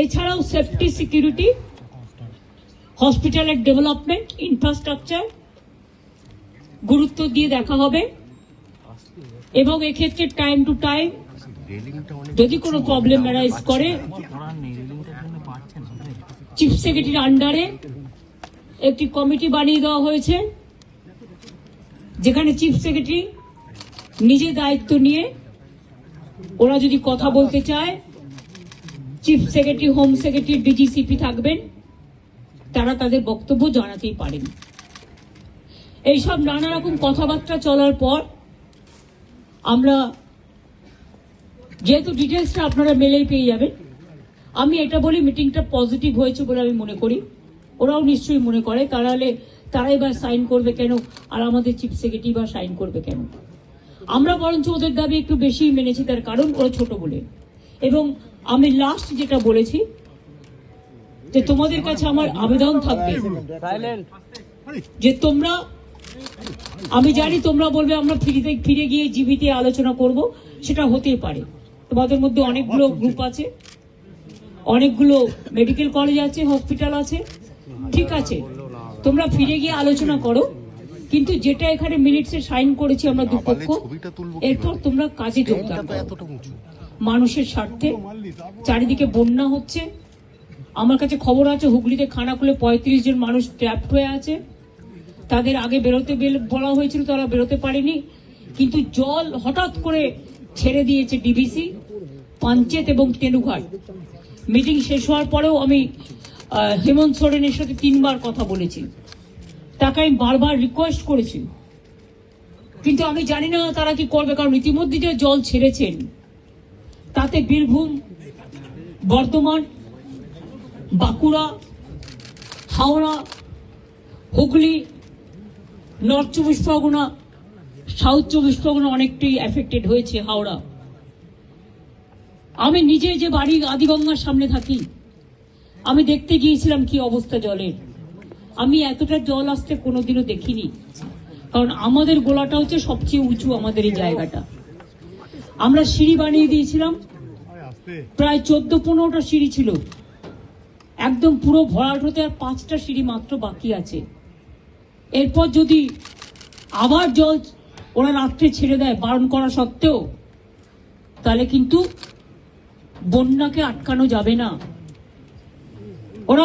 এছাড়াও safety, security, হসপিটালের development, infrastructure গুরুত্ব দিয়ে দেখা হবে এবং এক্ষেত্রে টাইম টু টাইম যদি কোনো প্রবলেম অ্যারাইজ করে চিফ সেক্রেটারির আন্ডারে একটি কমিটি বানিয়ে দেওয়া হয়েছে, যেখানে চিফ সেক্রেটারি নিজে দায়িত্ব নিয়ে ওরা যদি কথা বলতে চায়, chief secretary, home secretary, DG CP থাকবেন, তারা তাদের বক্তব্য জানাতেই পারেন। এইসব নানা রকম কথাবার্তা চলার পর আমরা, যেহেতু ডিটেলসটা আপনারা মেলেই পেয়ে যাবেন, আমি এটা বলি মিটিংটা পজিটিভ হয়েছে বলে আমি মনে করি, ওরাও নিশ্চয়ই মনে করে, তারাই বা সাইন করবে কেন আর আমাদের চিফ সেক্রেটারি বা সাইন করবে কেন। আমরা বরঞ্চ ওদের দাবি একটু বেশি মেনেছি, তার কারণ ওরা ছোট বলে। এবং আমি লাস্ট যেটা বলেছি যে তোমাদের কাছে আমার আবেদন থাকবে যে তোমরা, আমি জানি তোমরা বলবে আমরা ফিরে গিয়ে জীবিতে আলোচনা করব, সেটা হতেই পারে। তোমাদের মধ্যে অনেকগুলো গ্রুপ আছে, অনেকগুলো মেডিকেল কলেজ আছে, হসপিটাল আছে, ঠিক আছে, তোমরা ফিরে গিয়ে আলোচনা করো, কিন্তু যেটা এখানে মিনিটসে সাইন করেছি আমরা দুপক্ষ, এরপর তোমরা কাজে যোগদান করো মানুষের স্বার্থে। চারিদিকে বন্যা হচ্ছে, আমার কাছে খবর আছে হুগলিতে খানাকুলে 35 জন মানুষ ট্র্যাপড হয়ে আছে, তাদের আগে বেরোতে বলা হয়েছিল, তারা বেরোতে পারেনি, কিন্তু জল হঠাৎ করে ছেড়ে দিয়েছে ডিভিসি, পাঞ্চেত এবং তেনুঘাট। মিটিং শেষ হওয়ার পরেও আমি হেমন্ত সোরেনের সাথে 3 বার কথা বলেছি, তাকে আমি বারবার রিকোয়েস্ট করেছি, কিন্তু আমি জানি না তারা কি করবে, কারণ ইতিমধ্যে যে জল ছেড়েছেন তাতে বীরভূম, বর্ধমান, বাঁকুড়া, হাওড়া, হুগলি, নর্থ 24 পরগনা, সাউথ 24 পরগনা অনেকটাই এফেক্টেড হয়েছে। হাওড়া, আমি নিজে যে বাড়ি আদিগঙ্গার সামনে থাকি, আমি দেখতে গিয়েছিলাম কি অবস্থা জলের। আমি এতটা জল আসতে কোনোদিনও দেখিনি, কারণ আমাদের গোলাটা হচ্ছে সবচেয়ে উঁচু, আমাদের এই জায়গাটা। আমরা সিঁড়ি বানিয়ে দিয়েছিলাম, প্রায় 14-15টা সিঁড়ি ছিল, একদম পুরো ভরাট হতে আর 5টা সিঁড়ি মাত্র বাকি আছে। এরপর যদি আবার জল ওরা রাত্রে ছেড়ে দেয় বারণ করা সত্ত্বেও, তাহলে কিন্তু বন্যাকে আটকানো যাবে না।